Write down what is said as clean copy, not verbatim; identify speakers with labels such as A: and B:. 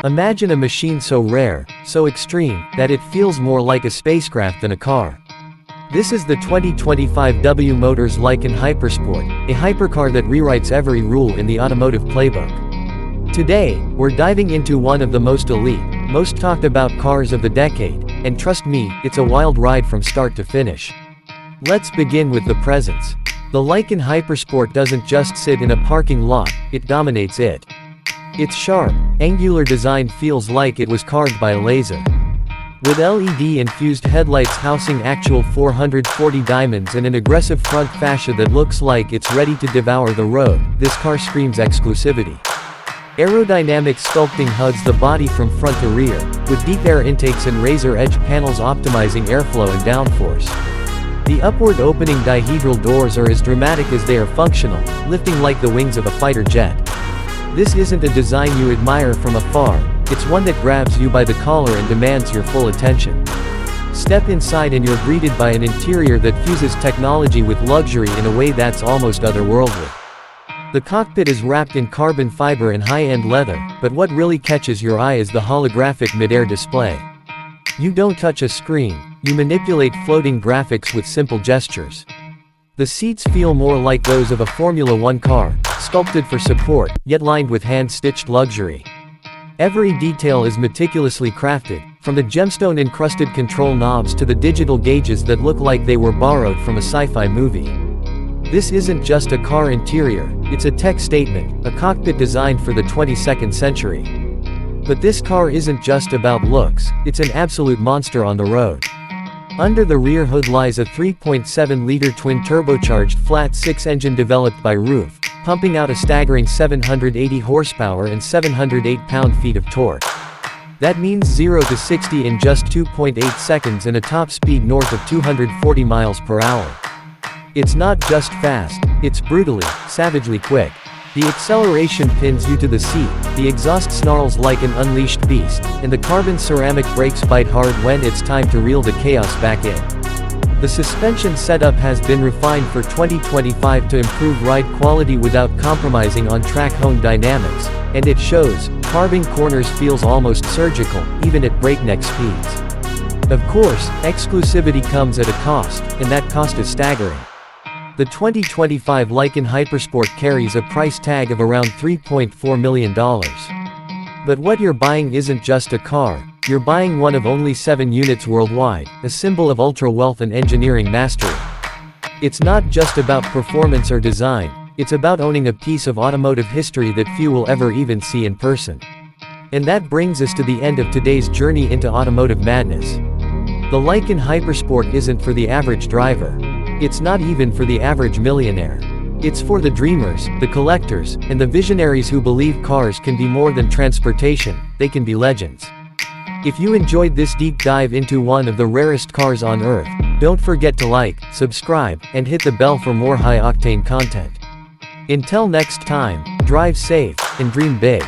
A: Imagine a machine so rare, so extreme, that it feels more like a spacecraft than a car. This is the 2025 W Motors Lykan HyperSport, a hypercar that rewrites every rule in the automotive playbook. Today, we're diving into one of the most elite, most talked about cars of the decade, and trust me, it's a wild ride from start to finish. Let's begin with the presence. The Lykan HyperSport doesn't just sit in a parking lot, it dominates it. Its sharp, angular design feels like it was carved by a laser. With LED-infused headlights housing actual 440 diamonds and an aggressive front fascia that looks like it's ready to devour the road, this car screams exclusivity. Aerodynamics sculpting hugs the body from front to rear, with deep air intakes and razor-edge panels optimizing airflow and downforce. The upward opening dihedral doors are as dramatic as they are functional, lifting like the wings of a fighter jet. This isn't a design you admire from afar, it's one that grabs you by the collar and demands your full attention. Step inside and you're greeted by an interior that fuses technology with luxury in a way that's almost otherworldly. The cockpit is wrapped in carbon fiber and high-end leather, but what really catches your eye is the holographic mid-air display. You don't touch a screen, you manipulate floating graphics with simple gestures. The seats feel more like those of a Formula One car, sculpted for support, yet lined with hand-stitched luxury. Every detail is meticulously crafted, from the gemstone-encrusted control knobs to the digital gauges that look like they were borrowed from a sci-fi movie. This isn't just a car interior, it's a tech statement, a cockpit designed for the 22nd century. But this car isn't just about looks, it's an absolute monster on the road. Under the rear hood lies a 3.7-liter twin-turbocharged flat-six engine developed by Roof, pumping out a staggering 780 horsepower and 708 pound-feet of torque. That means 0 to 60 in just 2.8 seconds and a top speed north of 240 miles per hour. It's not just fast, it's brutally, savagely quick. The acceleration pins you to the seat, the exhaust snarls like an unleashed beast, and the carbon ceramic brakes bite hard when it's time to reel the chaos back in. The suspension setup has been refined for 2025 to improve ride quality without compromising on track hone dynamics, and it shows. Carving corners feels almost surgical, even at breakneck speeds. Of course, exclusivity comes at a cost, and that cost is staggering. The 2025 Lykan HyperSport carries a price tag of around $3.4 million. But what you're buying isn't just a car, you're buying one of only 7 units worldwide, a symbol of ultra-wealth and engineering mastery. It's not just about performance or design, it's about owning a piece of automotive history that few will ever even see in person. And that brings us to the end of today's journey into automotive madness. The Lykan HyperSport isn't for the average driver. It's not even for the average millionaire. It's for the dreamers, the collectors, and the visionaries who believe cars can be more than transportation, they can be legends. If you enjoyed this deep dive into one of the rarest cars on Earth, don't forget to like, subscribe, and hit the bell for more high-octane content. Until next time, drive safe, and dream big.